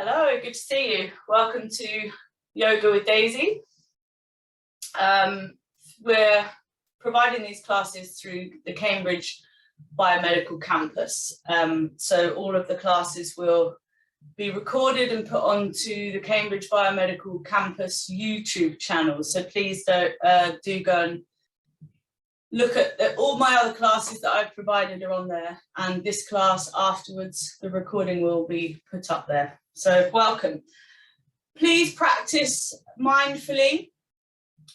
Hello, good to see you. Welcome to Yoga with Daisy. We're providing these classes through the Cambridge Biomedical Campus. So all of the classes will be recorded and put onto the Cambridge Biomedical Campus YouTube channel. So please do go and look at all my other classes that I've provided are on there, and this class afterwards, the recording will be put up there. So welcome. Please practice mindfully.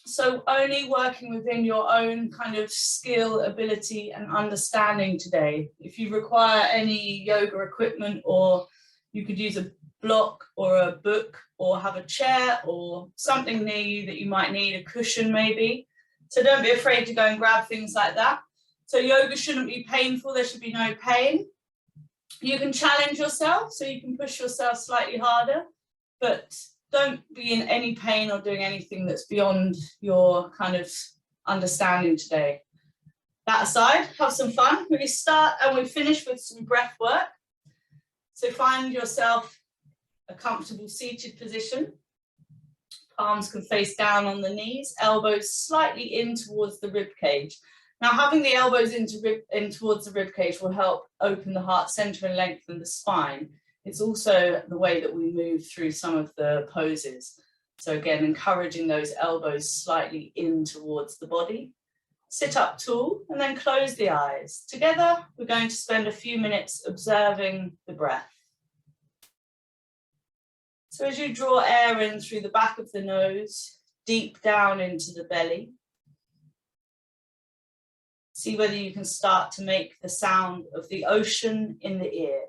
So only working within your own kind of skill, ability and understanding today. If you require any yoga equipment, or you could use a block or a book or have a chair or something near you that you might need, a cushion maybe. So don't be afraid to go and grab things like that. So yoga shouldn't be painful, there should be no pain. You can challenge yourself, so you can push yourself slightly harder, but don't be in any pain or doing anything that's beyond your kind of understanding today. That aside, have some fun. We start and we finish with some breath work. So find yourself a comfortable seated position. Palms can face down on the knees, elbows slightly in towards the rib cage. Now, having the elbows in towards the rib cage will help open the heart center and lengthen the spine. It's also the way that we move through some of the poses. So again, encouraging those elbows slightly in towards the body. Sit up tall and then close the eyes. Together, we're going to spend a few minutes observing the breath. So as you draw air in through the back of the nose, deep down into the belly, see whether you can start to make the sound of the ocean in the ear.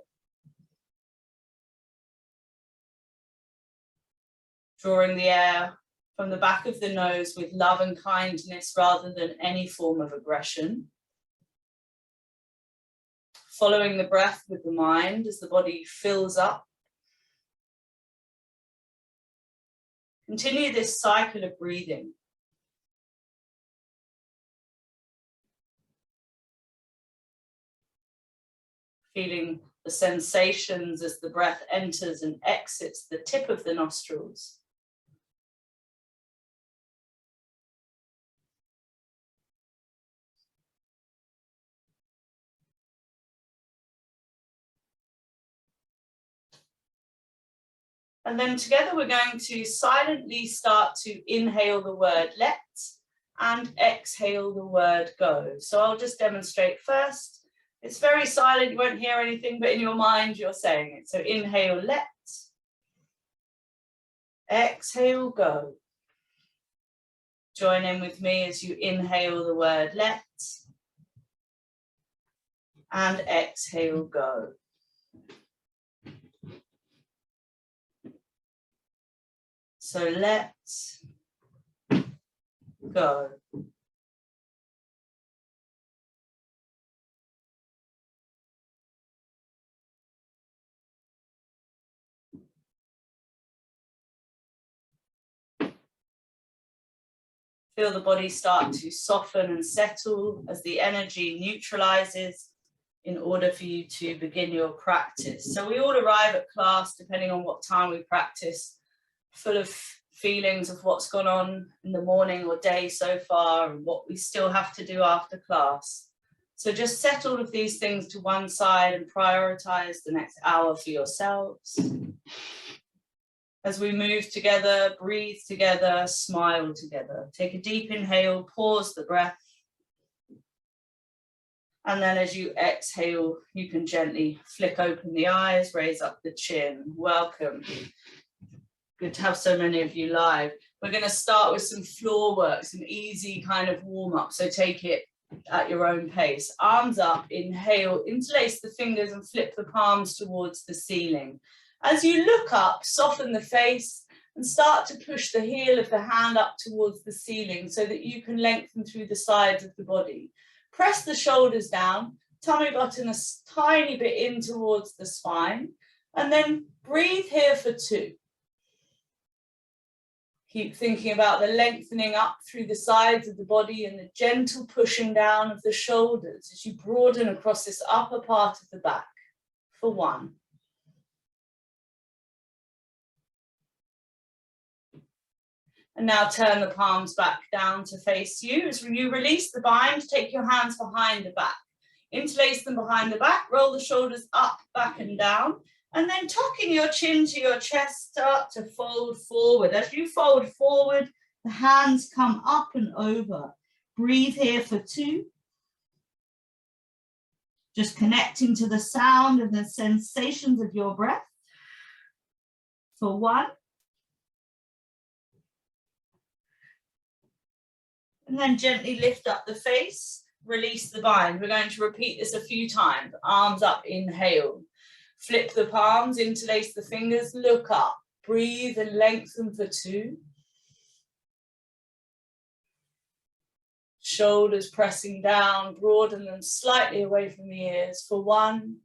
Drawing the air from the back of the nose with love and kindness rather than any form of aggression. Following the breath with the mind as the body fills up. Continue this cycle of breathing. Feeling the sensations as the breath enters and exits the tip of the nostrils. And then together we're going to silently start to inhale the word let and exhale the word go. So I'll just demonstrate first. It's very silent, you won't hear anything, but in your mind you're saying it. So inhale let, exhale go. Join in with me as you inhale the word let and exhale go. So let's go. Feel the body start to soften and settle as the energy neutralizes in order for you to begin your practice. So we all arrive at class, depending on what time we practice, full of feelings of what's gone on in the morning or day so far and what we still have to do after class. So just set all of these things to one side and prioritize the next hour for yourselves. As we move together, breathe together, smile together. Take a deep inhale, pause the breath. And then as you exhale, you can gently flick open the eyes, raise up the chin. Welcome. Good to have so many of you live. We're going to start with some floor work, some easy kind of warm up. So take it at your own pace. Arms up, inhale, interlace the fingers and flip the palms towards the ceiling. As you look up, soften the face and start to push the heel of the hand up towards the ceiling so that you can lengthen through the sides of the body. Press the shoulders down, tummy button a tiny bit in towards the spine, and then breathe here for 2. Keep thinking about the lengthening up through the sides of the body and the gentle pushing down of the shoulders as you broaden across this upper part of the back for 1. And now turn the palms back down to face you. As you release the bind, take your hands behind the back. Interlace them behind the back, roll the shoulders up, back and down. And then tucking your chin to your chest, start to fold forward. As you fold forward, the hands come up and over. Breathe here for 2. Just connecting to the sound and the sensations of your breath. For 1. And then gently lift up the face, release the bind. We're going to repeat this a few times. Arms up, inhale. Flip the palms, interlace the fingers, look up. Breathe and lengthen for 2. Shoulders pressing down, broaden them slightly away from the ears for 1.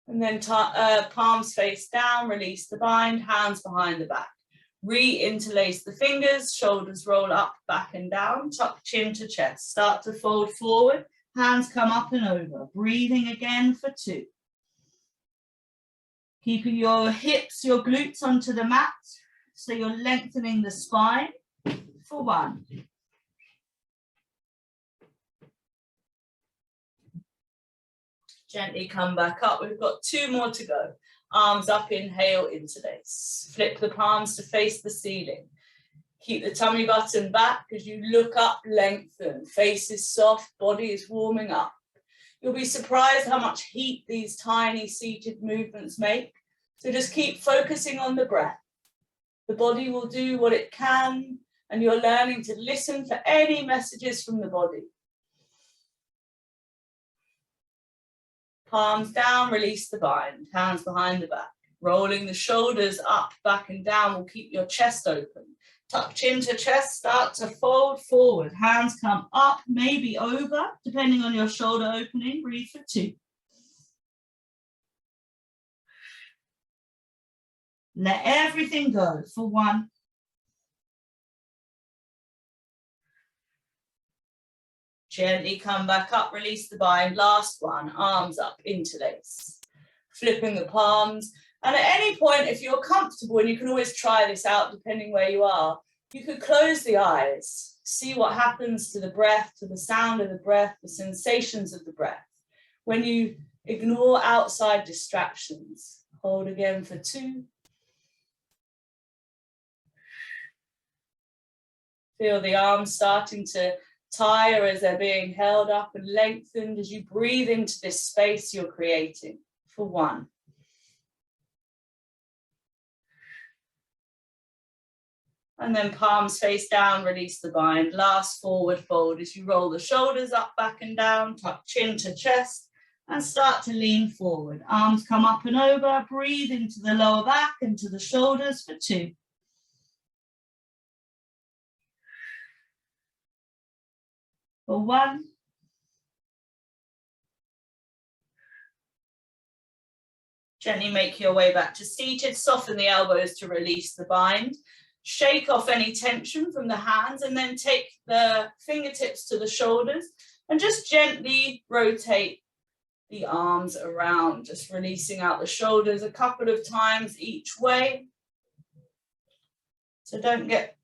And then palms face down, release the bind, hands behind the back. Re-interlace the fingers, shoulders roll up, back and down, tuck chin to chest. Start to fold forward, hands come up and over. Breathing again for 2. Keeping your hips, your glutes onto the mat, so you're lengthening the spine for 1. Gently come back up. We've got 2 more to go. Arms up, inhale, interlace. Flip the palms to face the ceiling. Keep the tummy button back as you look up, lengthen. Face is soft, body is warming up. You'll be surprised how much heat these tiny seated movements make. So just keep focusing on the breath. The body will do what it can, and you're learning to listen for any messages from the body. Palms down, release the bind, hands behind the back. Rolling the shoulders up, back and down will keep your chest open. Tuck chin to chest, start to fold forward. Hands come up, maybe over, depending on your shoulder opening. Breathe for 2. Let everything go for 1. Gently come back up, release the bind. Last one, arms up, interlace. Flipping the palms. And at any point, if you're comfortable, and you can always try this out depending where you are, you could close the eyes, see what happens to the breath, to the sound of the breath, the sensations of the breath. When you ignore outside distractions, hold again for 2. Feel the arms starting to tire as they're being held up and lengthened as you breathe into this space you're creating for 1. And then palms face down, release the bind. Last forward fold as you roll the shoulders up, back and down, tuck chin to chest and start to lean forward. Arms come up and over, breathe into the lower back and to the shoulders for 2. For 1. Gently make your way back to seated, soften the elbows to release the bind. Shake off any tension from the hands and then take the fingertips to the shoulders and just gently rotate the arms around, just releasing out the shoulders a couple of times each way. So don't get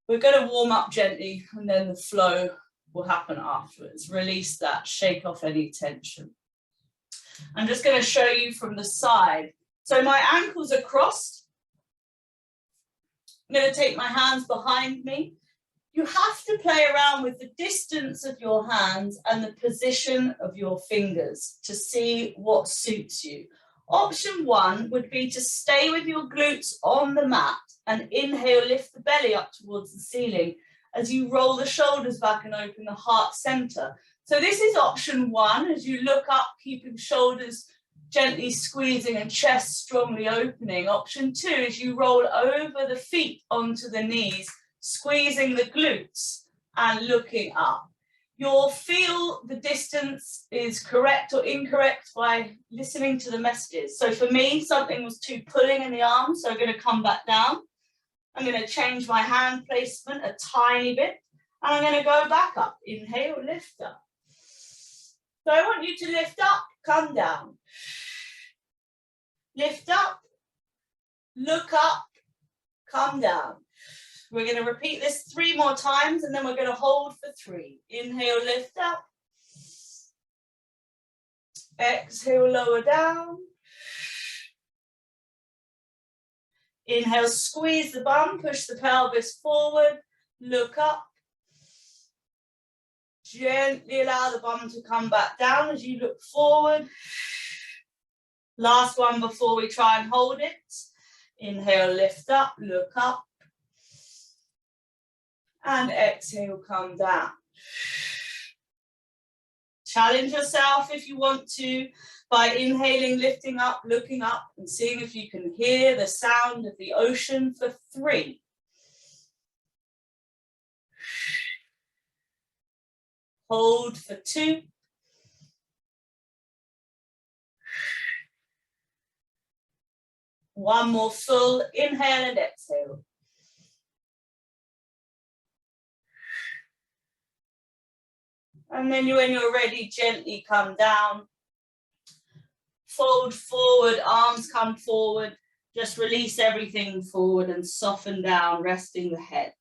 we're going to warm up gently and then the flow will happen afterwards. Release that, shake off any tension. I'm just going to show you from the side. So my ankles are crossed. I'm going to take my hands behind me. You have to play around with the distance of your hands and the position of your fingers to see what suits you. Option 1 would be to stay with your glutes on the mat and inhale, lift the belly up towards the ceiling as you roll the shoulders back and open the heart center. So this is option 1, as you look up, keeping shoulders gently squeezing and chest strongly opening. Option 2 is you roll over the feet onto the knees, squeezing the glutes and looking up. You'll feel the distance is correct or incorrect by listening to the messages. So for me, something was too pulling in the arms, so I'm going to come back down. I'm going to change my hand placement a tiny bit, and I'm going to go back up. Inhale, lift up. So I want you to lift up, come down. lift up, look up, come down. We're going to repeat this 3 more times and then we're going to hold for 3. Inhale, lift up. Exhale, lower down. Inhale, squeeze the bum, push the pelvis forward, look up. Gently allow the bum to come back down as you look forward. Last one before we try and hold it. Inhale, lift up, look up. And exhale, come down. Challenge yourself if you want to by inhaling, lifting up, looking up, and seeing if you can hear the sound of the ocean for 3. Hold for 2. One more full inhale and exhale. And then when you're ready, gently come down. Fold forward, arms come forward. Just release everything forward and soften down, resting the head.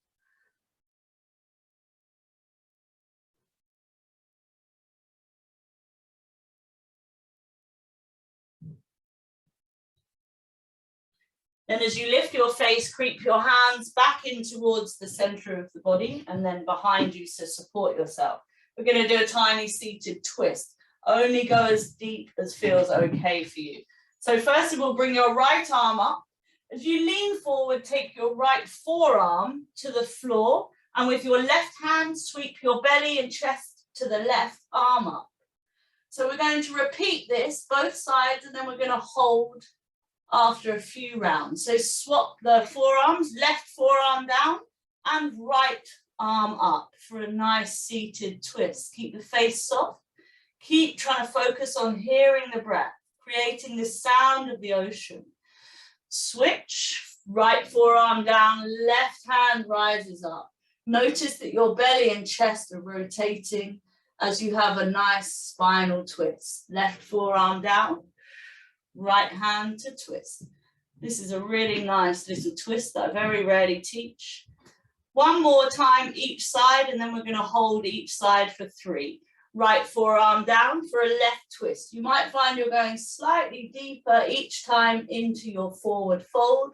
Then as you lift your face, creep your hands back in towards the center of the body and then behind you to support yourself. We're going to do a tiny seated twist. Only go as deep as feels okay for you. So first of all, bring your right arm up. As you lean forward, take your right forearm to the floor and with your left hand, sweep your belly and chest to the left arm up. So we're going to repeat this, both sides, and then we're going to hold after a few rounds. So swap the forearms, left forearm down and right arm up for a nice seated twist. Keep the face soft. Keep trying to focus on hearing the breath, creating the sound of the ocean. Switch, right forearm down, left hand rises up. Notice that your belly and chest are rotating as you have a nice spinal twist. Left forearm down, right hand to twist. This is a really nice little twist that I very rarely teach. One more time each side, and then we're going to hold each side for 3. Right forearm down for a left twist. You might find you're going slightly deeper each time into your forward fold.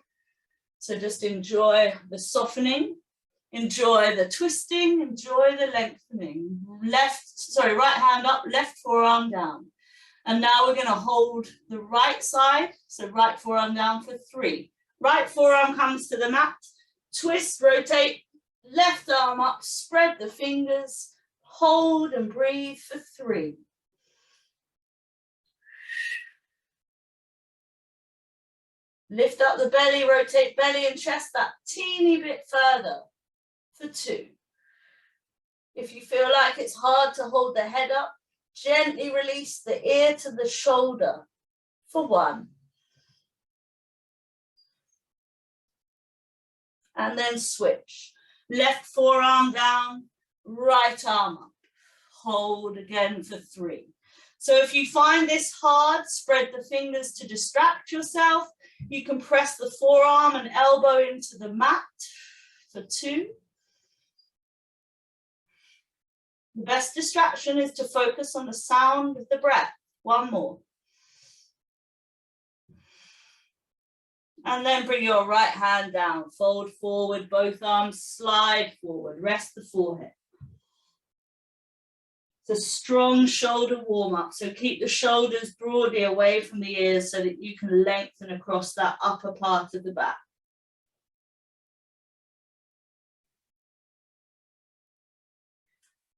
So just enjoy the softening, enjoy the twisting, enjoy the lengthening. Right hand up, left forearm down. And now we're going to hold the right side. So right forearm down for 3. Right forearm comes to the mat. Twist, rotate, left arm up, spread the fingers. Hold and breathe for 3. Lift up the belly, rotate belly and chest that teeny bit further for 2. If you feel like it's hard to hold the head up, gently release the ear to the shoulder for 1. And then switch. Left forearm down, right arm up. Hold again for 3. So if you find this hard, spread the fingers to distract yourself. You can press the forearm and elbow into the mat for 2. The best distraction is to focus on the sound of the breath. 1 more. And then bring your right hand down. Fold forward, both arms slide forward. Rest the forehead. It's a strong shoulder warm up. So keep the shoulders broadly away from the ears so that you can lengthen across that upper part of the back.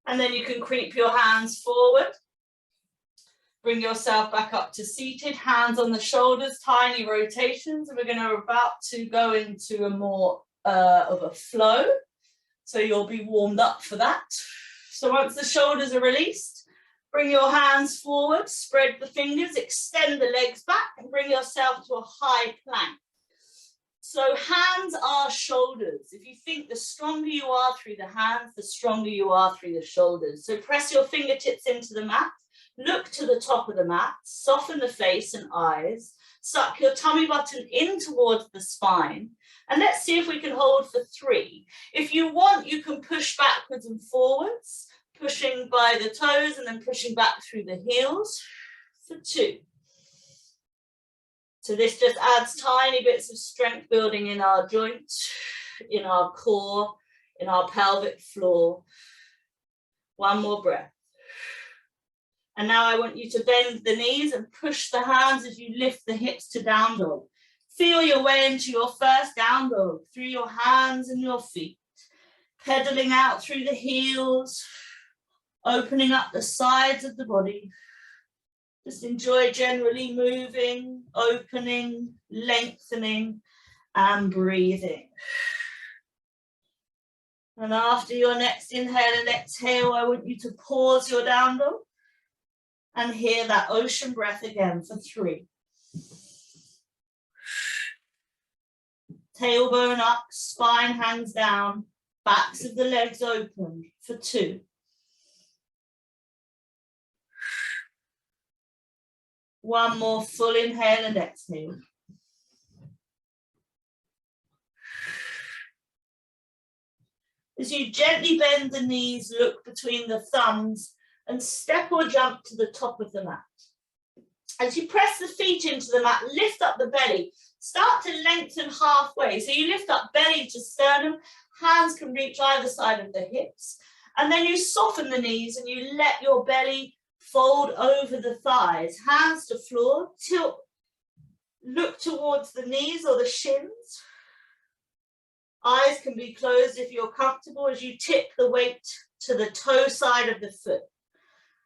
And then you can creep your hands forward. Bring yourself back up to seated, hands on the shoulders, tiny rotations. And we're about to go into a more of a flow. So you'll be warmed up for that. So once the shoulders are released, bring your hands forward, spread the fingers, extend the legs back and bring yourself to a high plank. So hands are shoulders. If you think the stronger you are through the hands, the stronger you are through the shoulders. So press your fingertips into the mat. Look to the top of the mat, soften the face and eyes, Suck your tummy button in towards the spine. And let's see if we can hold for 3. If you want, you can push backwards and forwards, pushing by the toes and then pushing back through the heels for 2. So this just adds tiny bits of strength building in our joints, in our core, in our pelvic floor. 1 more breath. And now I want you to bend the knees and push the hands as you lift the hips to down dog. Feel your way into your first down dog through your hands and your feet. Pedaling out through the heels, opening up the sides of the body. Just enjoy generally moving, opening, lengthening, and breathing. And after your next inhale and exhale, I want you to pause your down dog and hear that ocean breath again for 3. Tailbone up, spine hangs down, backs of the legs open for 2. One more full inhale and exhale. As you gently bend the knees, look between the thumbs and step or jump to the top of the mat. As you press the feet into the mat, lift up the belly. Start to lengthen halfway. So you lift up belly to sternum, hands can reach either side of the hips. And then you soften the knees and you let your belly fold over the thighs, hands to floor, tilt, look towards the knees or the shins. Eyes can be closed if you're comfortable as you tip the weight to the toe side of the foot.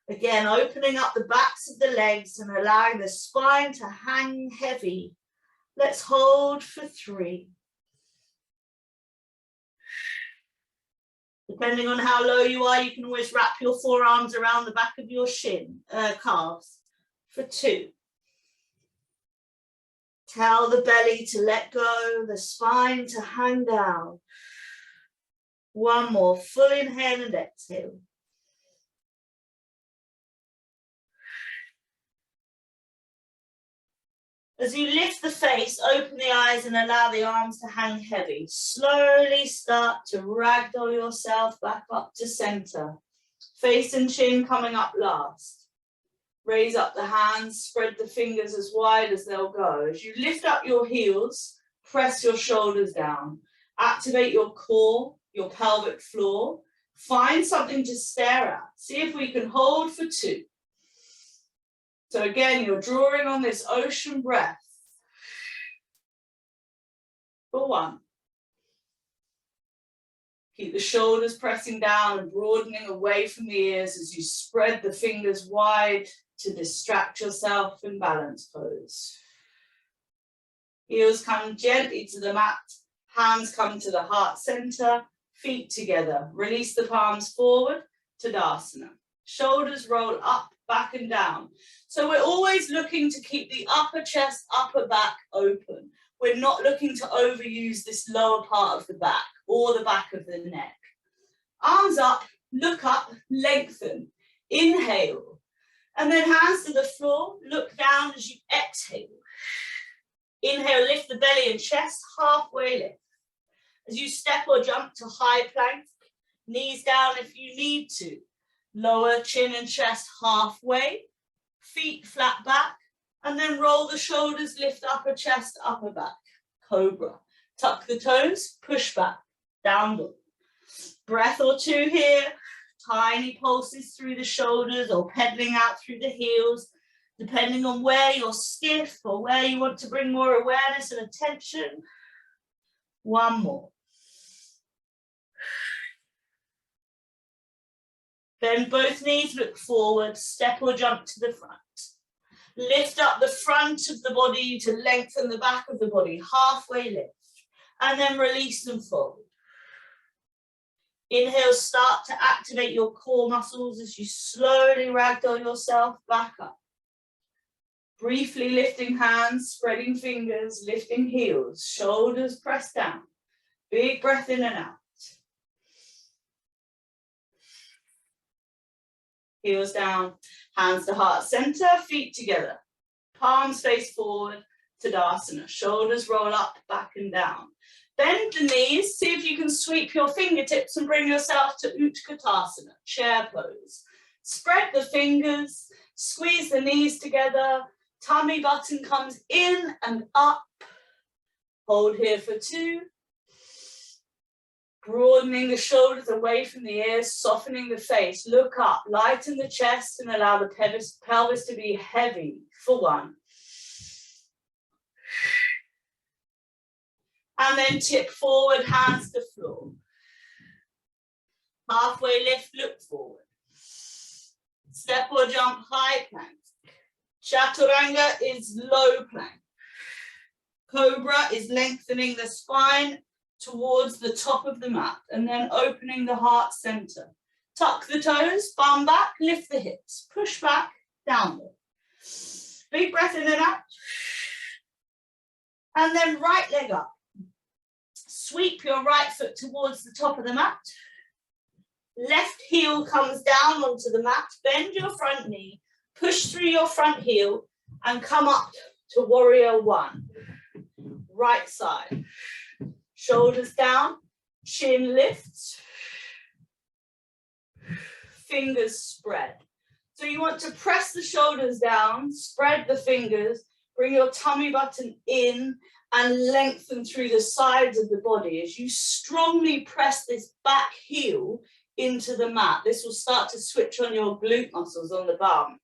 Again, opening up the backs of the legs and allowing the spine to hang heavy. Let's hold for 3. Depending on how low you are, you can always wrap your forearms around the back of your calves for 2. Tell the belly to let go, the spine to hang down. 1 more full inhale and exhale. As you lift the face, open the eyes and allow the arms to hang heavy. Slowly start to ragdoll yourself back up to center. Face and chin coming up last. Raise up the hands, spread the fingers as wide as they'll go. As you lift up your heels, press your shoulders down. Activate your core, your pelvic floor. Find something to stare at. See if we can hold for 2. So again, you're drawing on this ocean breath for 1. Keep the shoulders pressing down and broadening away from the ears as you spread the fingers wide to distract yourself in balance pose. Heels come gently to the mat, hands come to the heart center, feet together. Release the palms forward, Tadasana. Shoulders roll up, back and down. So we're always looking to keep the upper chest, upper back open. We're not looking to overuse this lower part of the back or the back of the neck. Arms up, look up, lengthen. Inhale. And then hands to the floor, look down as you exhale. Inhale, lift the belly and chest, halfway lift. As you step or jump to high plank, knees down if you need to. Lower chin and chest halfway, feet flat back, and then roll the shoulders, lift upper chest, upper back. Cobra. Tuck the toes, push back, down dog. Breath or 2 here. Tiny pulses through the shoulders or pedaling out through the heels, depending on where you're stiff or where you want to bring more awareness and attention. 1 more. Bend both knees, look forward, step or jump to the front. Lift up the front of the body to lengthen the back of the body, halfway lift, and then release and fold. Inhale, start to activate your core muscles as you slowly ragdoll yourself back up. Briefly lifting hands, spreading fingers, lifting heels, shoulders pressed down. Big breath in and out. Heels down, hands to heart center, feet together. Palms face forward, Tadasana. Shoulders roll up, back and down. Bend the knees. See if you can sweep your fingertips and bring yourself to Utkatasana, chair pose. Spread the fingers, squeeze the knees together. Tummy button comes in and up. Hold here for 2. Broadening the shoulders away from the ears, softening the face. Look up, lighten the chest and allow the pelvis to be heavy for 1. And then tip forward, hands to floor. Halfway lift, look forward. Step or jump, high plank. Chaturanga is low plank. Cobra is lengthening the spine towards the top of the mat and then opening the heart center. Tuck the toes, bum back, lift the hips, push back, downward. Big breath in and out. And then right leg up. Sweep your right foot towards the top of the mat. Left heel comes down onto the mat. Bend your front knee, push through your front heel and come up to warrior 1. Right side. Shoulders down, chin lifts. Fingers spread. So you want to press the shoulders down, spread the fingers, bring your tummy button in and lengthen through the sides of the body. As you strongly press this back heel into the mat, this will start to switch on your glute muscles on the bum.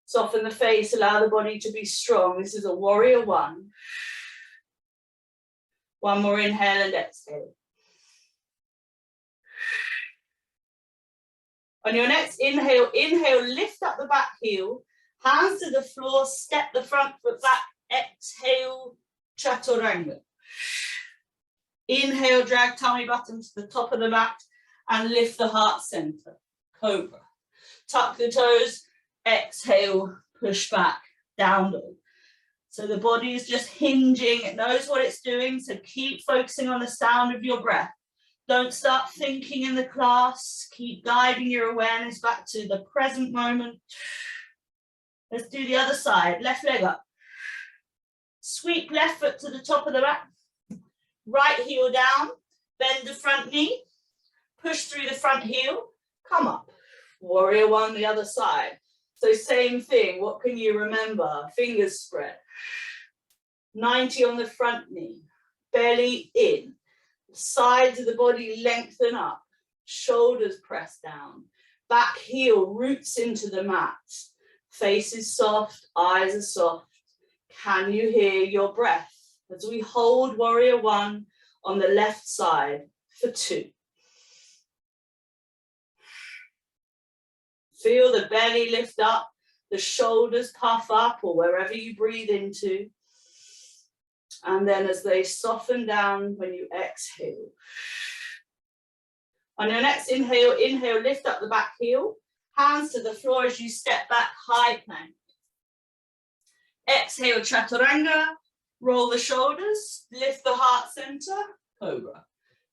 Soften the face, allow the body to be strong. This is a warrior 1. 1 more inhale and exhale. On your next inhale, lift up the back heel, hands to the floor, step the front foot back, exhale, chaturanga. Inhale, drag tummy button to the top of the mat and lift the heart center, cobra. Tuck the toes, exhale, push back, down dog. So the body is just hinging, it knows what it's doing, so keep focusing on the sound of your breath. Don't start thinking in the class, keep guiding your awareness back to the present moment. Let's do the other side, left leg up. Sweep left foot to the top of the mat, right heel down, bend the front knee, push through the front heel, come up. Warrior 1, the other side. So same thing, what can you remember? Fingers spread. 90 on the front knee, belly in. Sides of the body lengthen up, shoulders press down. Back heel roots into the mat. Face is soft, eyes are soft. Can you hear your breath? As we hold warrior 1 on the left side for 2. Feel the belly lift up, the shoulders puff up or wherever you breathe into. And then as they soften down when you exhale. On your next inhale, lift up the back heel. Hands to the floor as you step back, high plank. Exhale, chaturanga. Roll the shoulders, lift the heart center, cobra.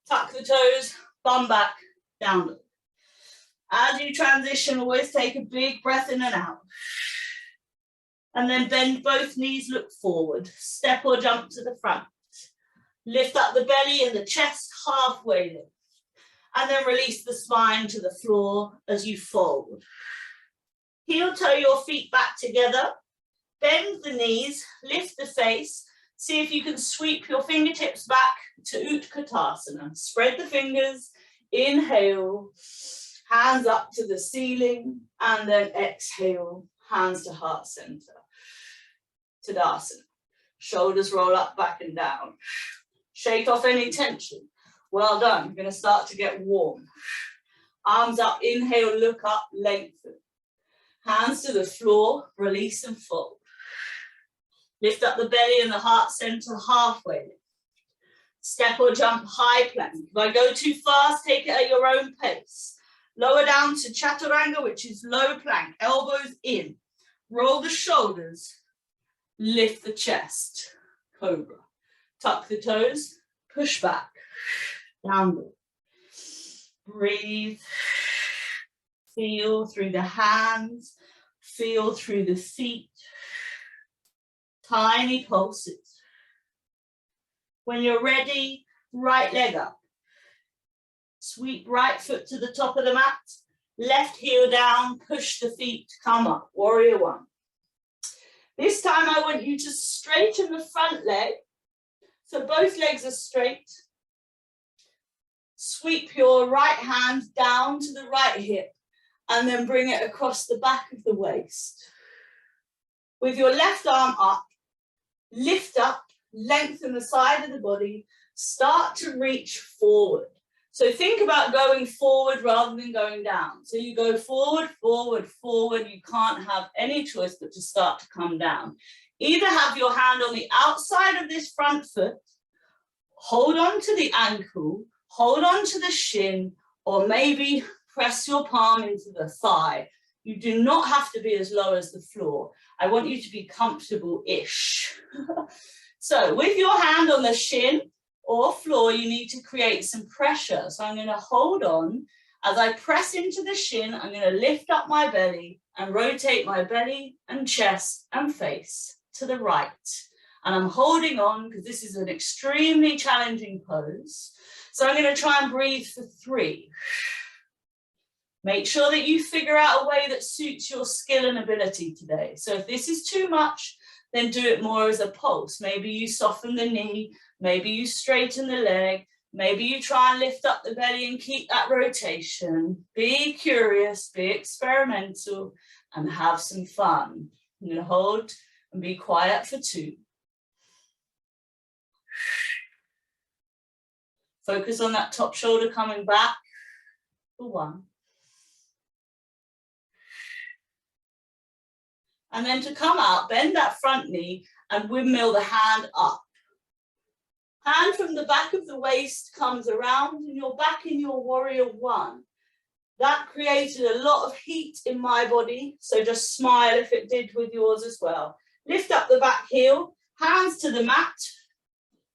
Tuck the toes, bum back, down dog. As you transition, always take a big breath in and out. And then bend both knees, look forward. Step or jump to the front. Lift up the belly and the chest, halfway lift. And then release the spine to the floor as you fold. Heel toe your feet back together. Bend the knees, lift the face. See if you can sweep your fingertips back to Utkatasana. Spread the fingers, inhale, hands up to the ceiling, and then exhale, hands to heart center. Tadasana. Shoulders roll up, back and down. Shake off any tension. Well done. You're going to start to get warm. Arms up, inhale, look up, lengthen. Hands to the floor, release and fold. Lift up the belly and the heart center, halfway lift. Step or jump, high plank. If I go too fast, take it at your own pace. Lower down to chaturanga, which is low plank, elbows in. Roll the shoulders, lift the chest, cobra. Tuck the toes, push back, downward. Breathe, feel through the hands, feel through the feet. Tiny pulses. When you're ready, right leg up. Sweep right foot to the top of the mat. Left heel down, push the feet, come up. Warrior one. This time I want you to straighten the front leg. So both legs are straight. Sweep your right hand down to the right hip and then bring it across the back of the waist. With your left arm up, lift up, lengthen the side of the body, start to reach forward. So think about going forward rather than going down. So you go forward, forward, forward. You can't have any choice but to start to come down. Either have your hand on the outside of this front foot, hold on to the ankle, hold on to the shin, or maybe press your palm into the thigh. You do not have to be as low as the floor. I want you to be comfortable-ish. So with your hand on the shin or floor, you need to create some pressure. So I'm going to hold on. As I press into the shin, I'm going to lift up my belly and rotate my belly and chest and face to the right. And I'm holding on because this is an extremely challenging pose. So I'm going to try and breathe for 3. Make sure that you figure out a way that suits your skill and ability today. So if this is too much, then do it more as a pulse. Maybe you soften the knee, maybe you straighten the leg, maybe you try and lift up the belly and keep that rotation. Be curious, be experimental, and have some fun. I'm going to hold and be quiet for 2. Focus on that top shoulder coming back for 1. And then to come out, bend that front knee and windmill the hand up. Hand from the back of the waist comes around and you're back in your warrior one. That created a lot of heat in my body, so just smile if it did with yours as well. Lift up the back heel, hands to the mat,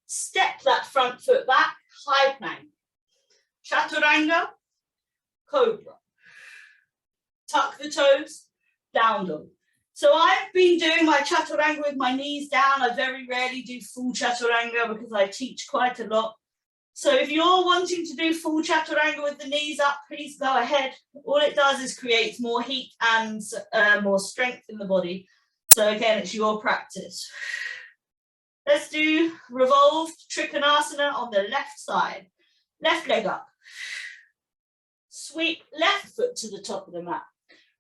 step that front foot back, high plank. Chaturanga, cobra. Tuck the toes, down dog. So I've been doing my chaturanga with my knees down. I very rarely do full chaturanga because I teach quite a lot. So if you're wanting to do full chaturanga with the knees up, please go ahead. All it does is create more heat and more strength in the body. So again, it's your practice. Let's do revolved trikonasana on the left side. Left leg up. Sweep left foot to the top of the mat.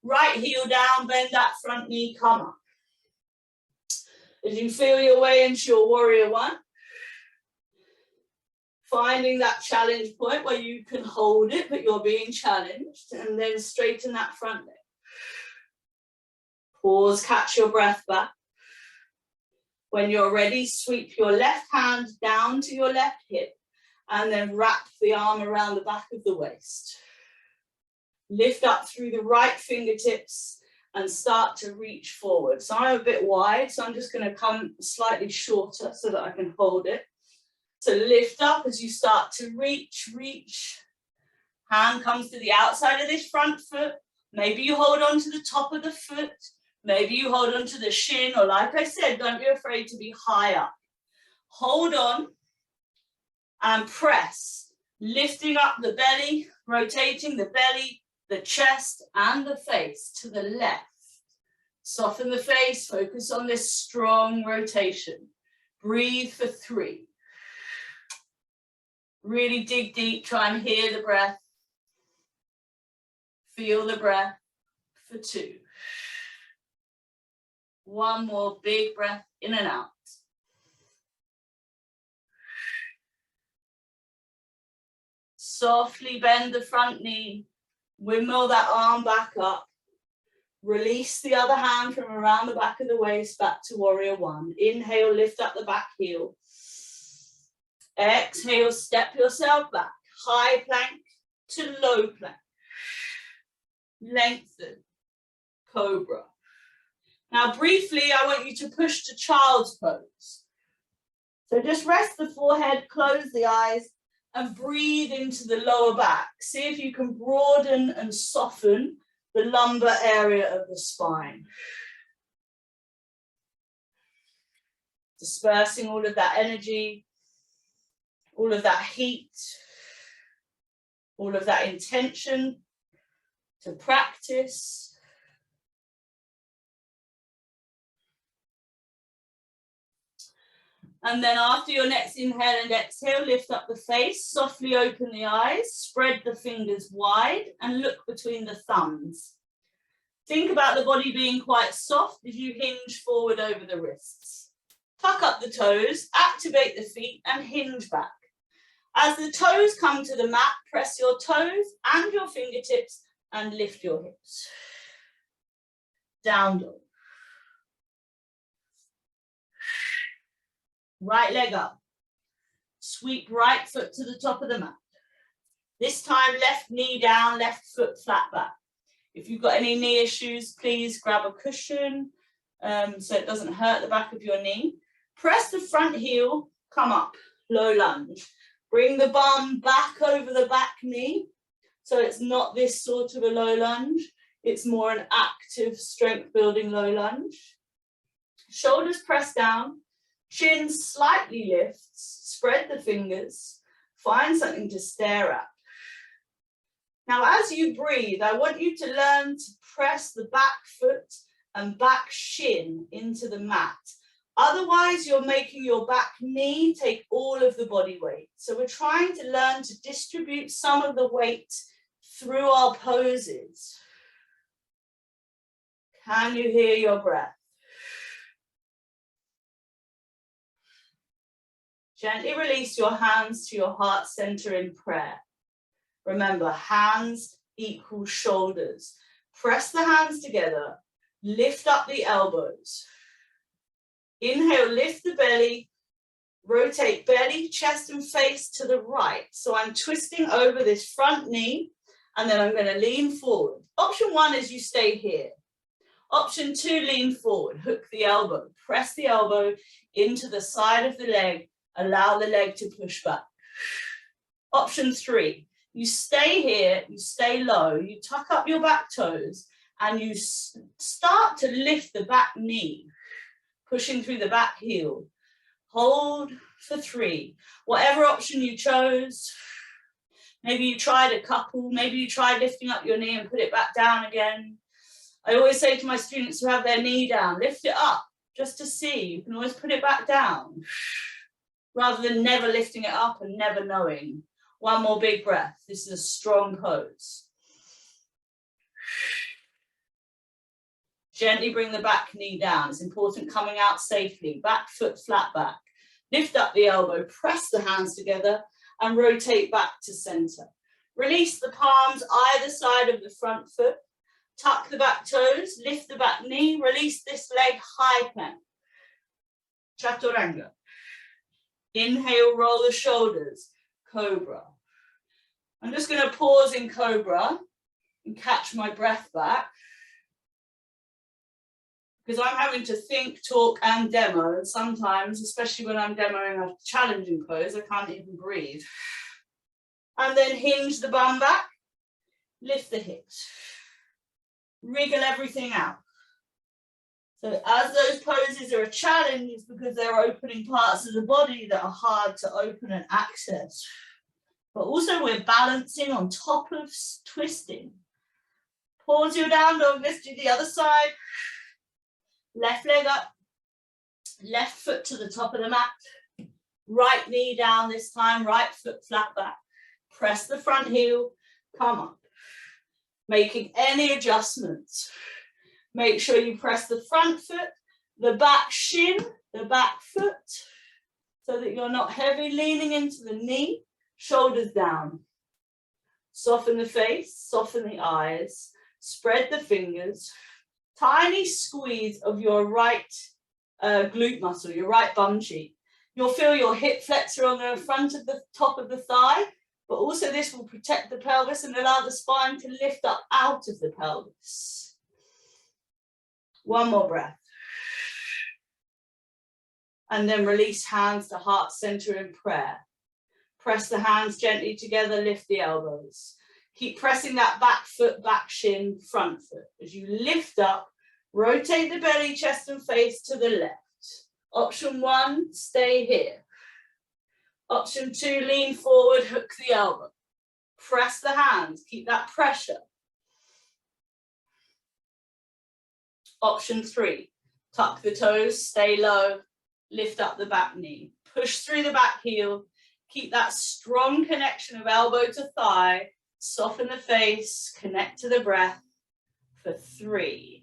Right heel down, bend that front knee, come up. As you feel your way into your warrior one, finding that challenge point where you can hold it, but you're being challenged, and then straighten that front leg. Pause, catch your breath back. When you're ready, sweep your left hand down to your left hip, and then wrap the arm around the back of the waist. Lift up through the right fingertips and start to reach forward. So I'm a bit wide, so I'm just going to come slightly shorter so that I can hold it. So lift up as you start to reach. Hand comes to the outside of this front foot. Maybe you hold on to the top of the foot. Maybe you hold on to the shin, or like I said, don't be afraid to be high up. Hold on and press, lifting up the belly, rotating the belly, the chest and the face to the left. Soften the face, focus on this strong rotation. Breathe for 3. Really dig deep, try and hear the breath. Feel the breath for 2. One more big breath in and out. Softly bend the front knee. Windmill that arm back up. Release the other hand from around the back of the waist back to warrior one. Inhale, lift up the back heel. Exhale, step yourself back. High plank to low plank. Lengthen. Cobra. Now briefly, I want you to push to child's pose. So just rest the forehead, close the eyes, and breathe into the lower back. See if you can broaden and soften the lumbar area of the spine. dispersing all of that energy, all of that heat, all of that intention to practice. And then after your next inhale and exhale, lift up the face, softly open the eyes, spread the fingers wide and look between the thumbs. Think about the body being quite soft as you hinge forward over the wrists. Tuck up the toes, activate the feet and hinge back. As the toes come to the mat, press your toes and your fingertips and lift your hips. Down dog. Right leg up. Sweep right foot to the top of the mat. This time, left knee down, left foot flat back. If you've got any knee issues, please grab a cushion so it doesn't hurt the back of your knee. Press the front heel, come up, low lunge. Bring the bum back over the back knee. So it's not this sort of a low lunge. It's more an active strength building low lunge. Shoulders press down. Chin slightly lifts, spread the fingers, find something to stare at. Now, as you breathe, I want you to learn to press the back foot and back shin into the mat. Otherwise, you're making your back knee take all of the body weight. So we're trying to learn to distribute some of the weight through our poses. Can you hear your breath? Gently release your hands to your heart center in prayer. Remember, hands equal shoulders. Press the hands together. Lift up the elbows. Inhale, lift the belly. Rotate belly, chest and face to the right. So I'm twisting over this front knee and then I'm going to lean forward. Option 1 is you stay here. Option 2, lean forward. Hook the elbow. Press the elbow into the side of the leg. Allow the leg to push back. Option 3, you stay here, you stay low, you tuck up your back toes and you start to lift the back knee, pushing through the back heel. Hold for 3. Whatever option you chose, maybe you tried a couple, maybe you tried lifting up your knee and put it back down again. I always say to my students who have their knee down, lift it up just to see. You can always put it back down, rather than never lifting it up and never knowing. One more big breath. This is a strong pose. Gently bring the back knee down. It's important coming out safely. Back foot flat back. Lift up the elbow, press the hands together and rotate back to center. Release the palms either side of the front foot. Tuck the back toes, lift the back knee, release this leg high plank. Chaturanga. Inhale, roll the shoulders, cobra. I'm just going to pause in cobra and catch my breath back because I'm having to think, talk and demo, and sometimes, especially when I'm demoing a challenging pose, I can't even breathe. And then hinge the bum back, lift the hips, wriggle everything out. So as those poses are a challenge, it's because they're opening parts of the body that are hard to open and access. But also we're balancing on top of twisting. Pause your down dog, let's do the other side. Left leg up, left foot to the top of the mat. Right knee down this time, right foot flat back. Press the front heel, come up. Making any adjustments. Make sure you press the front foot, the back shin, the back foot, so that you're not heavy leaning into the knee, shoulders down. Soften the face, soften the eyes, spread the fingers. Tiny squeeze of your right glute muscle, your right bum cheek. You'll feel your hip flexor on the front of the top of the thigh, but also this will protect the pelvis and allow the spine to lift up out of the pelvis. One more breath. And then release hands to heart center in prayer. Press the hands gently together, lift the elbows. Keep pressing that back foot, back shin, front foot. As you lift up, rotate the belly, chest and face to the left. Option 1, stay here. Option 2, lean forward, hook the elbow. Press the hands, keep that pressure. Option 3, tuck the toes, stay low, lift up the back knee. Push through the back heel, keep that strong connection of elbow to thigh, soften the face, connect to the breath for 3.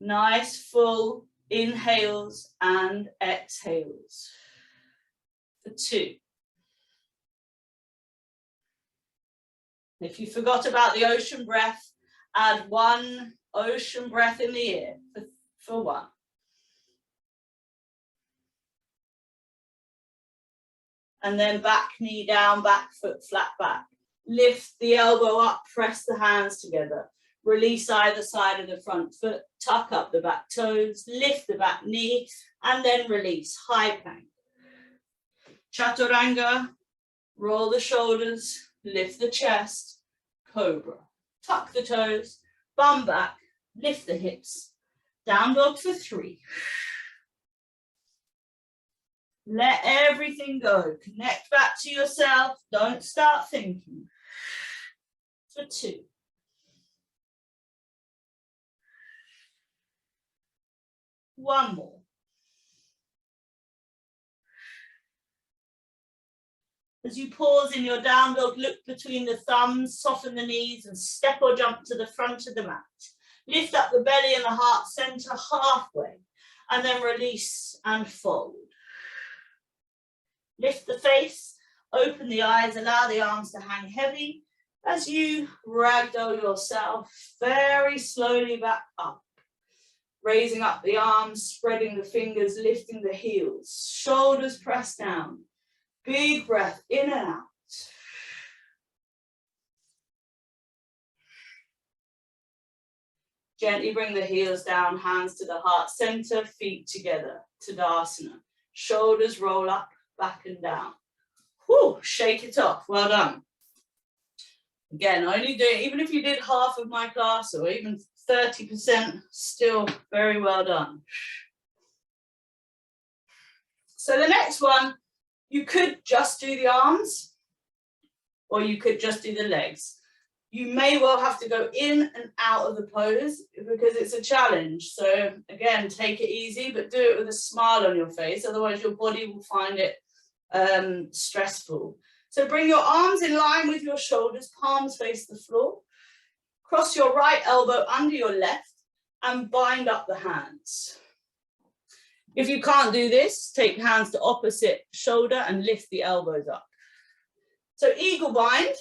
Nice full inhales and exhales for 2. If you forgot about the ocean breath, add 1 ocean breath in the ear for 1. And then back knee down, back foot flat back. Lift the elbow up, press the hands together. Release either side of the front foot, tuck up the back toes, lift the back knee, and then release, high plank. Chaturanga, roll the shoulders, lift the chest, cobra. Tuck the toes, bum back, lift the hips. Down dog for 3. Let everything go. Connect back to yourself. Don't start thinking. For 2. One more. As you pause in your down dog, look between the thumbs, soften the knees and step or jump to the front of the mat. Lift up the belly and the heart center halfway and then release and fold. Lift the face, open the eyes, allow the arms to hang heavy as you ragdoll yourself very slowly back up. Raising up the arms, spreading the fingers, lifting the heels, shoulders pressed down. Big breath in and out. Gently bring the heels down, hands to the heart center, feet together, Tadasana. Shoulders roll up, back and down. Whew, shake it off, well done. Again, only do it, even if you did half of my class or even 30%, still very well done. So the next one, you could just do the arms or you could just do the legs. You may well have to go in and out of the pose because it's a challenge. So again, take it easy, but do it with a smile on your face. Otherwise your body will find it stressful. So bring your arms in line with your shoulders, palms face the floor. Cross your right elbow under your left and bind up the hands. If you can't do this, take hands to opposite shoulder and lift the elbows up. So eagle bind,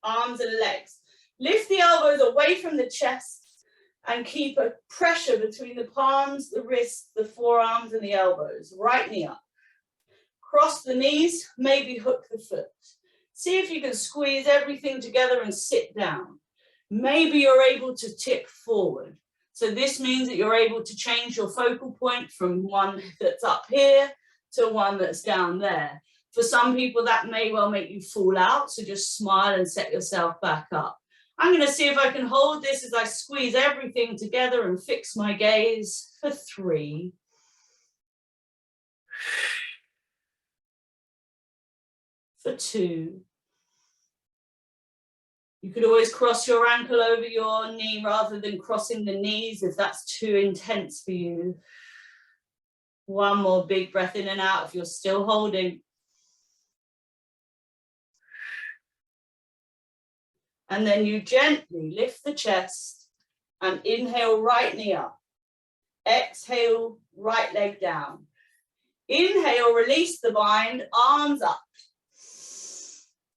arms and legs. Lift the elbows away from the chest and keep a pressure between the palms, the wrists, the forearms and the elbows. Right knee up. Cross the knees, maybe hook the foot. See if you can squeeze everything together and sit down. Maybe you're able to tip forward. So this means that you're able to change your focal point from one that's up here to one that's down there. For some people, that may well make you fall out. So just smile and set yourself back up. I'm going to see if I can hold this as I squeeze everything together and fix my gaze for 3. For 2. You could always cross your ankle over your knee rather than crossing the knees if that's too intense for you. One more big breath in and out if you're still holding. And then you gently lift the chest and inhale, right knee up. Exhale, right leg down. Inhale, release the bind, arms up.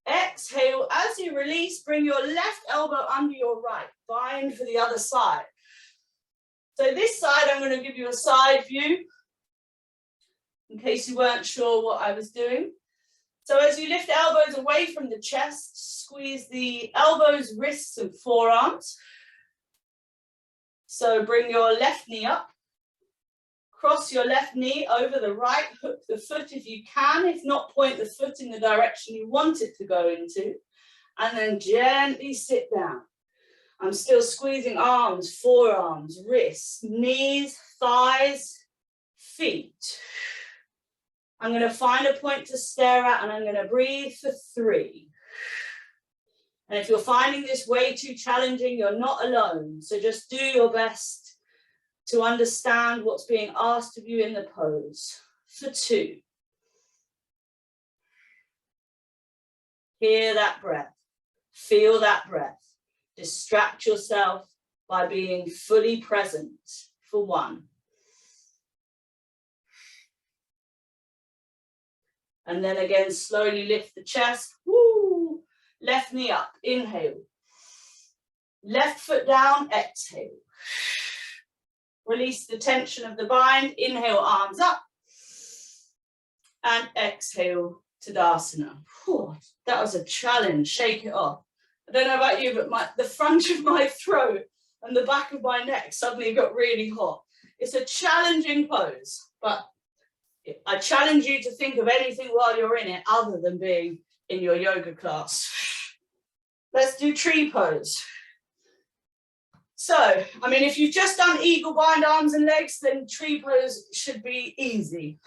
Exhale, as you release, bring your left elbow under your right. Bind for the other side. So this side, I'm going to give you a side view in case you weren't sure what I was doing. So as you lift elbows away from the chest, squeeze the elbows, wrists and forearms. So bring your left knee up. Cross your left knee over the right, hook the foot if you can. If not, point the foot in the direction you want it to go into. And then gently sit down. I'm still squeezing arms, forearms, wrists, knees, thighs, feet. I'm going to find a point to stare at and I'm going to breathe for 3. And if you're finding this way too challenging, you're not alone. So just do your best to understand what's being asked of you in the pose. For 2. Hear that breath. Feel that breath. Distract yourself by being fully present. For 1. And then again, slowly lift the chest. Woo! Left knee up, inhale. Left foot down, exhale. Release the tension of the bind, inhale, arms up. And exhale, Tadasana. Whew, that was a challenge, shake it off. I don't know about you, but the front of my throat and the back of my neck suddenly got really hot. It's a challenging pose, but I challenge you to think of anything while you're in it other than being in your yoga class. Let's do tree pose. So, I mean, if you've just done eagle bind arms and legs, then tree pose should be easy.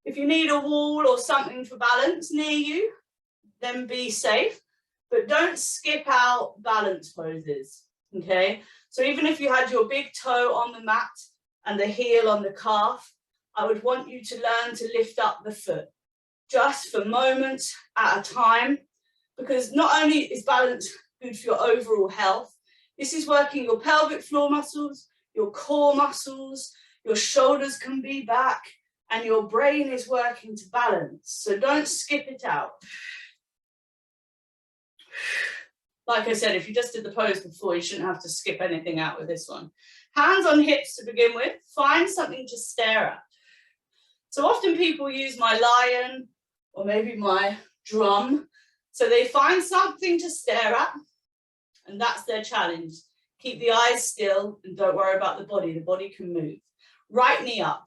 If you need a wall or something for balance near you, then be safe, but don't skip out balance poses, okay? So even if you had your big toe on the mat and the heel on the calf, I would want you to learn to lift up the foot just for moments at a time, because not only is balance good for your overall health, this is working your pelvic floor muscles, your core muscles, your shoulders can be back, and your brain is working to balance. So don't skip it out. Like I said, if you just did the pose before, you shouldn't have to skip anything out with this one. Hands on hips to begin with. Find something to stare at. So often people use my lion or maybe my drum. So they find something to stare at, and that's their challenge. Keep the eyes still and don't worry about the body. The body can move. Right knee up.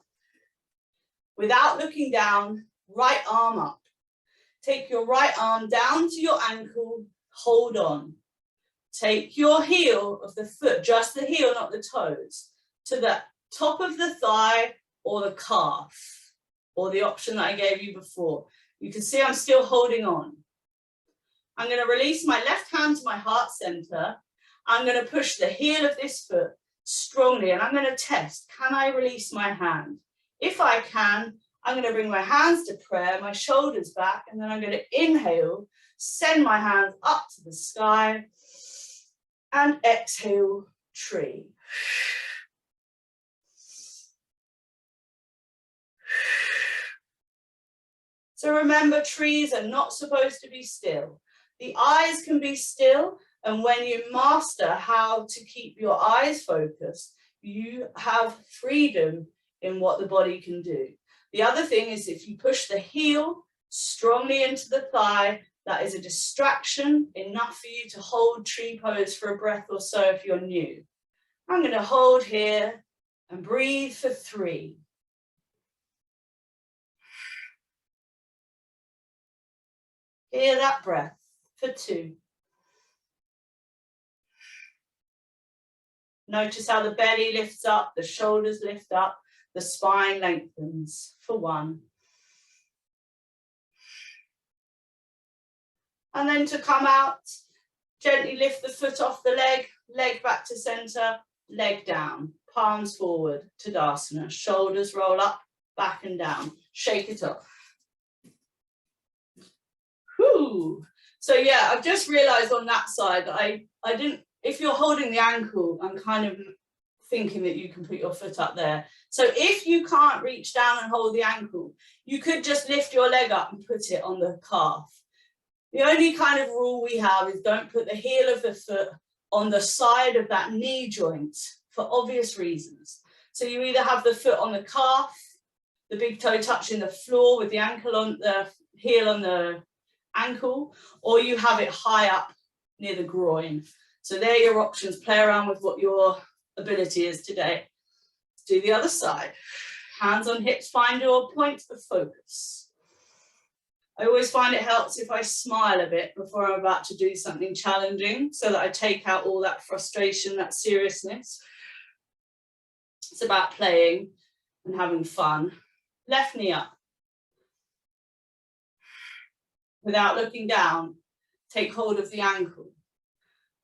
Without looking down, right arm up. Take your right arm down to your ankle, hold on. Take your heel of the foot, just the heel, not the toes, to the top of the thigh or the calf, or the option that I gave you before. You can see I'm still holding on. I'm going to release my left hand to my heart center. I'm going to push the heel of this foot strongly, and I'm going to test, can I release my hand? If I can, I'm going to bring my hands to prayer, my shoulders back, and then I'm going to inhale, send my hands up to the sky, and exhale, tree. So remember, trees are not supposed to be still. The eyes can be still, and when you master how to keep your eyes focused, you have freedom in what the body can do. The other thing is, if you push the heel strongly into the thigh, that is a distraction enough for you to hold tree pose for a breath or so if you're new. I'm going to hold here and breathe for 3. Hear that breath for 2. Notice how the belly lifts up, the shoulders lift up, the spine lengthens for 1. And then to come out, gently lift the foot off the leg, leg back to center, leg down, palms forward, Tadasana, shoulders roll up, back and down, shake it off. Whew. So yeah, I've just realized on that side that I didn't, if you're holding the ankle, I'm kind of thinking that you can put your foot up there. So if you can't reach down and hold the ankle, you could just lift your leg up and put it on the calf. The only kind of rule we have is don't put the heel of the foot on the side of that knee joint for obvious reasons. So you either have the foot on the calf, the big toe touching the floor with the ankle on the heel on the ankle, or you have it high up near the groin. So there are your options. Play around with what your ability is today. Let's do the other side. Hands on hips, find your point of focus. I always find it helps if I smile a bit before I'm about to do something challenging, so that I take out all that frustration, that seriousness. It's about playing and having fun. Left knee up. Without looking down, take hold of the ankle.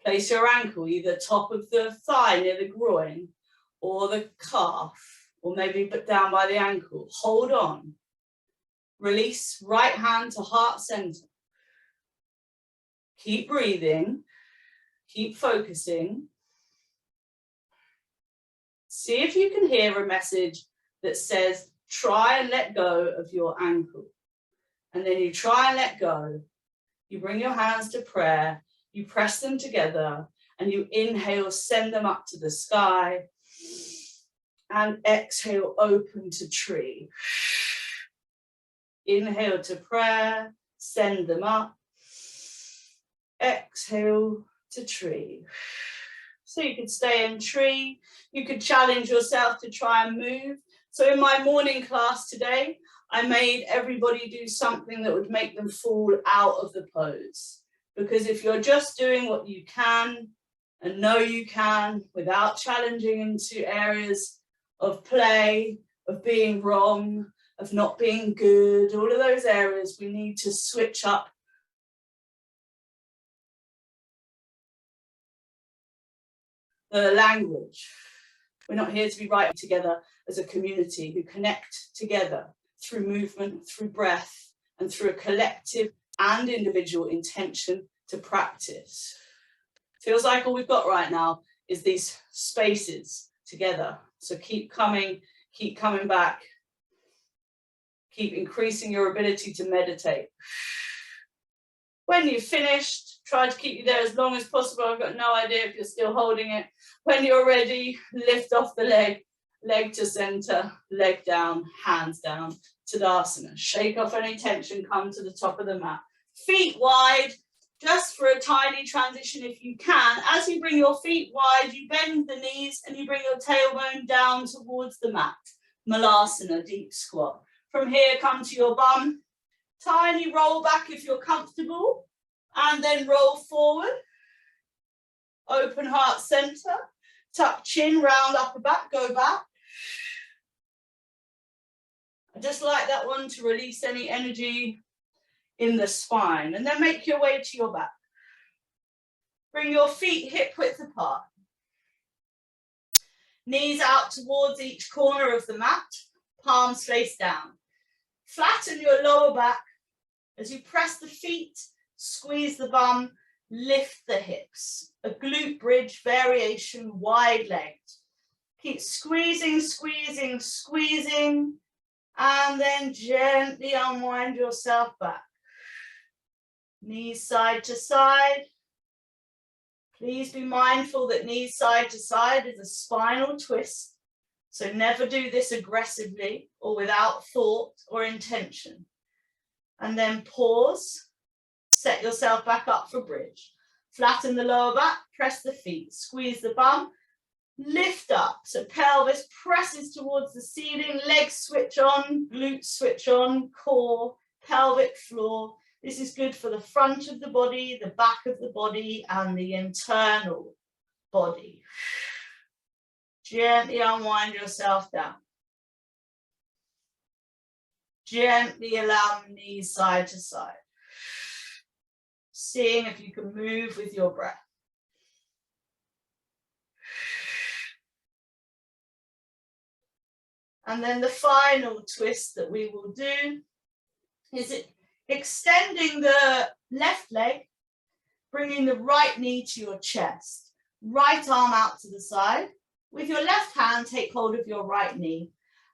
Place your ankle either top of the thigh near the groin or the calf, or maybe put down by the ankle. Hold on. Release, right hand to heart center. Keep breathing. Keep focusing. See if you can hear a message that says, try and let go of your ankle. And then you try and let go. You bring your hands to prayer. You press them together and you inhale, send them up to the sky. And exhale, open to tree. Inhale to prayer, send them up. Exhale to tree. So you could stay in tree. You could challenge yourself to try and move. So in my morning class today, I made everybody do something that would make them fall out of the pose. Because if you're just doing what you can and know you can without challenging into areas of play, of being wrong, of not being good, all of those areas, we need to switch up the language. We're not here to be writing together as a community who connect together through movement, through breath, and through a collective and individual intention to practice. Feels like all we've got right now is these spaces together. So keep coming back. Keep increasing your ability to meditate. When you've finished, try to keep you there as long as possible. I've got no idea if you're still holding it. When you're ready, lift off the leg, leg to center, leg down, hands down, Tadasana. Shake off any tension, come to the top of the mat. Feet wide, just for a tiny transition if you can. As you bring your feet wide, you bend the knees and you bring your tailbone down towards the mat. Malasana, deep squat. From here, come to your bum. Tiny roll back if you're comfortable, and then roll forward. Open heart center, tuck chin, round upper back, go back. I just like that one to release any energy in the spine, and then make your way to your back. Bring your feet hip width apart. Knees out towards each corner of the mat, palms face down. Flatten your lower back. As you press the feet, squeeze the bum, lift the hips. A glute bridge variation, wide legged. Keep squeezing, squeezing, squeezing, and then gently unwind yourself back. Knees side to side. Please be mindful that knees side to side is a spinal twist. So never do this aggressively or without thought or intention. And then pause, set yourself back up for bridge. Flatten the lower back, press the feet, squeeze the bum, lift up. So pelvis presses towards the ceiling, legs switch on, glutes switch on, core, pelvic floor. This is good for the front of the body, the back of the body, and the internal body. Gently unwind yourself down. Gently allow the knees side to side. Seeing if you can move with your breath. And then the final twist that we will do is extending the left leg, bringing the right knee to your chest. Right arm out to the side. With your left hand, take hold of your right knee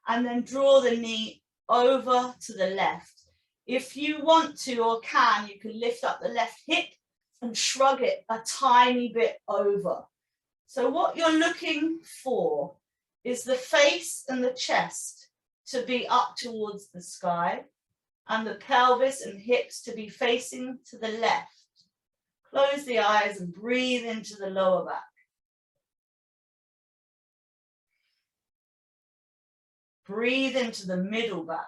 and then draw the knee over to the left. If you want to or can, you can lift up the left hip and shrug it a tiny bit over. So what you're looking for is the face and the chest to be up towards the sky and the pelvis and hips to be facing to the left. Close the eyes and breathe into the lower back. Breathe into the middle back.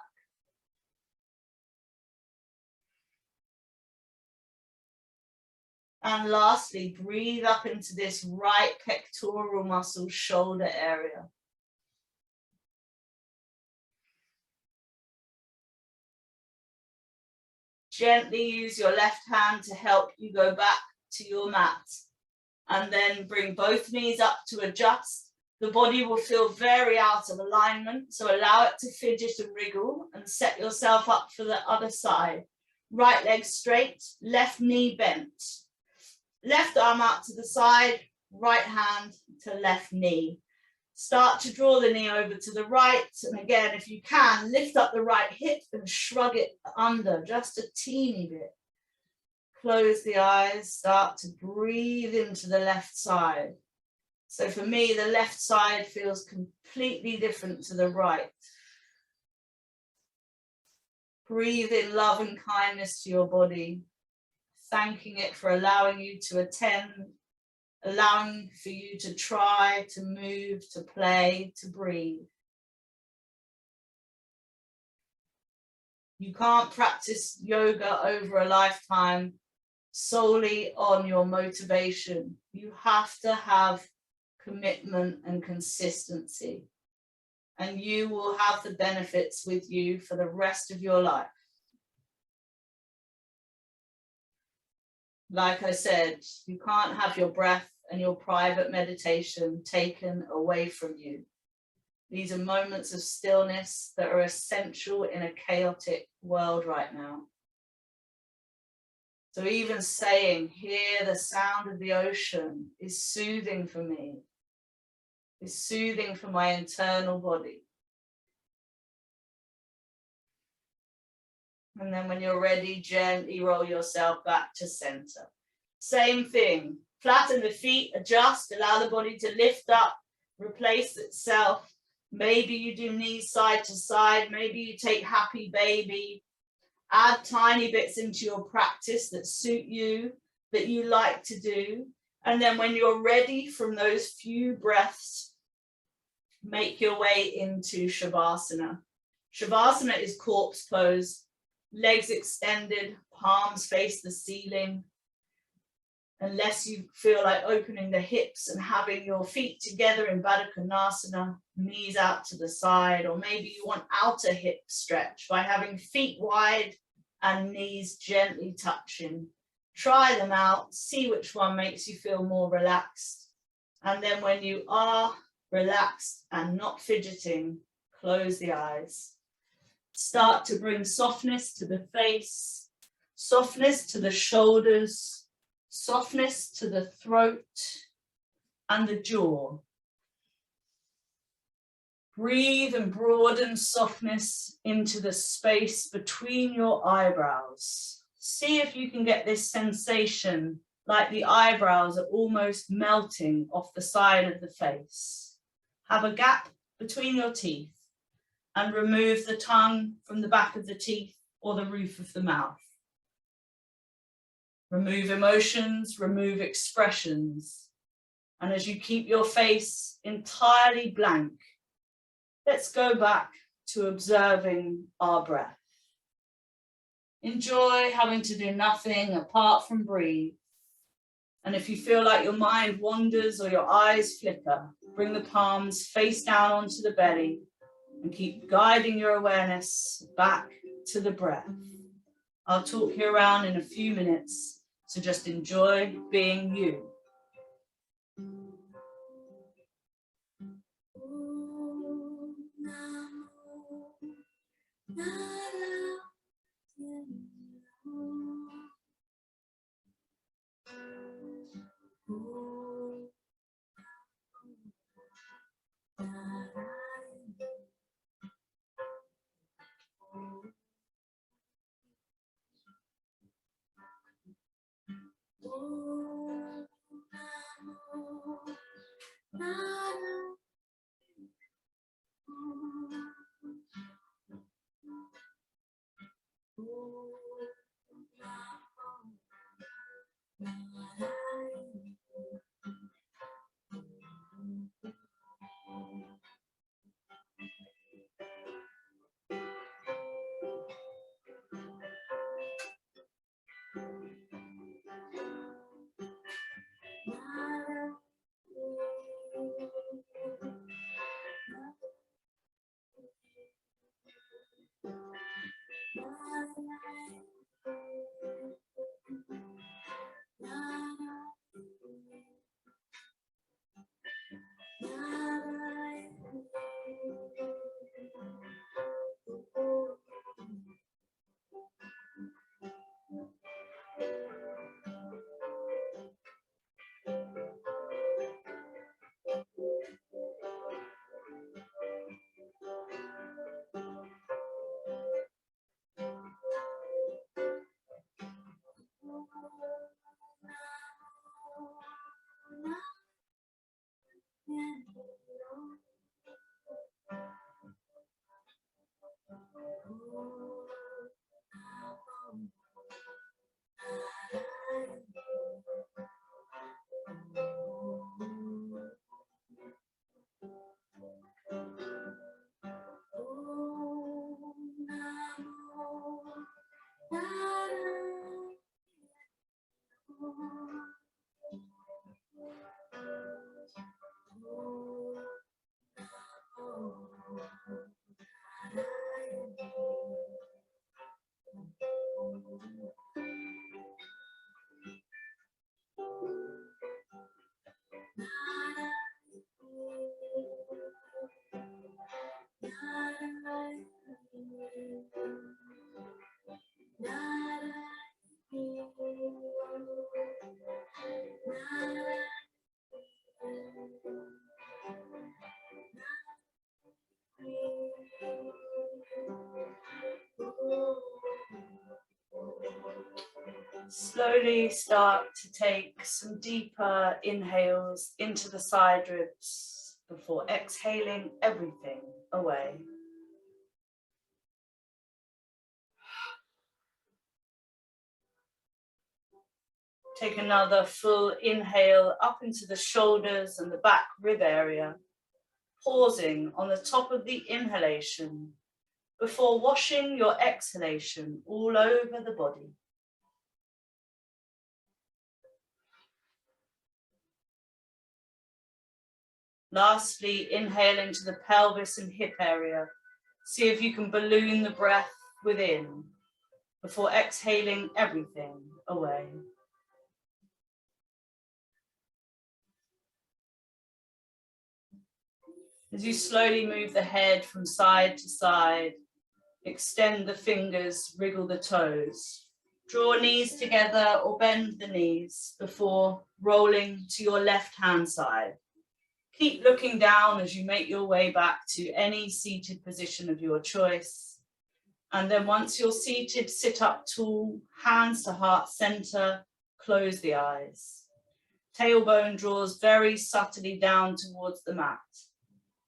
And lastly, breathe up into this right pectoral muscle, shoulder area. Gently use your left hand to help you go back to your mat. And then bring both knees up to adjust. The body will feel very out of alignment, so allow it to fidget and wriggle and set yourself up for the other side. Right leg straight, left knee bent. Left arm out to the side, right hand to left knee. Start to draw the knee over to the right. And again, if you can, lift up the right hip and shrug it under just a teeny bit. Close the eyes, start to breathe into the left side. So for me, the left side feels completely different to the right. Breathe in love and kindness to your body, thanking it for allowing you to attend, allowing for you to try, to move, to play, to breathe. You can't practice yoga over a lifetime solely on your motivation. You have to have commitment and consistency, and you will have the benefits with you for the rest of your life. Like I said, you can't have your breath and your private meditation taken away from you. These are moments of stillness that are essential in a chaotic world right now. So even saying, hear the sound of the ocean, is soothing for me, is soothing for my internal body. And then when you're ready, gently roll yourself back to center. Same thing, flatten the feet, adjust, allow the body to lift up, replace itself. Maybe you do knees side to side, maybe you take happy baby. Add tiny bits into your practice that suit you, that you like to do. And then when you're ready from those few breaths, make your way into Shavasana. Shavasana is corpse pose, legs extended, palms face the ceiling. Unless you feel like opening the hips and having your feet together in Baddha Konasana, knees out to the side, or maybe you want outer hip stretch by having feet wide and knees gently touching. Try them out, see which one makes you feel more relaxed. And then when you are relaxed and not fidgeting, close the eyes. Start to bring softness to the face, softness to the shoulders, softness to the throat and the jaw. Breathe and broaden softness into the space between your eyebrows. See if you can get this sensation like the eyebrows are almost melting off the side of the face. Have a gap between your teeth and remove the tongue from the back of the teeth or the roof of the mouth. Remove emotions, remove expressions. And as you keep your face entirely blank, let's go back to observing our breath. Enjoy having to do nothing apart from breathe. And if you feel like your mind wanders or your eyes flicker, bring the palms face down onto the belly and keep guiding your awareness back to the breath. I'll talk you around in a few minutes. So just enjoy being you. Slowly start to take some deeper inhales into the side ribs before exhaling everything away. Take another full inhale up into the shoulders and the back rib area, pausing on the top of the inhalation before washing your exhalation all over the body. Lastly, inhale into the pelvis and hip area. See if you can balloon the breath within before exhaling everything away. As you slowly move the head from side to side, extend the fingers, wriggle the toes. Draw knees together or bend the knees before rolling to your left hand side. Keep looking down as you make your way back to any seated position of your choice. And then once you're seated, sit up tall, hands to heart center, close the eyes. Tailbone draws very subtly down towards the mat.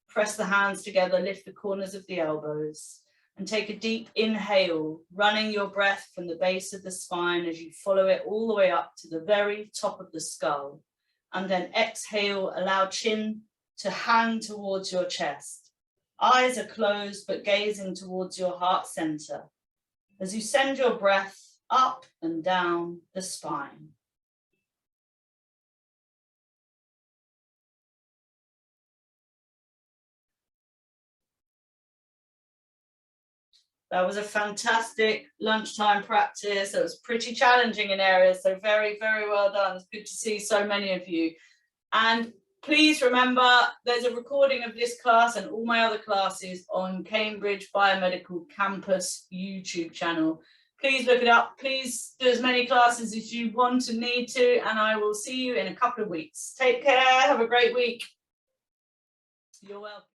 Press the hands together, lift the corners of the elbows, and take a deep inhale, running your breath from the base of the spine as you follow it all the way up to the very top of the skull. And then exhale, allow chin to hang towards your chest. Eyes are closed, but gazing towards your heart center as you send your breath up and down the spine. That was a fantastic lunchtime practice. It was pretty challenging in areas, so very, very well done. It's good to see so many of you. And please remember, there's a recording of this class and all my other classes on Cambridge Biomedical Campus YouTube channel. Please look it up. Please do as many classes as you want and need to, and I will see you in a couple of weeks. Take care. Have a great week. You're welcome.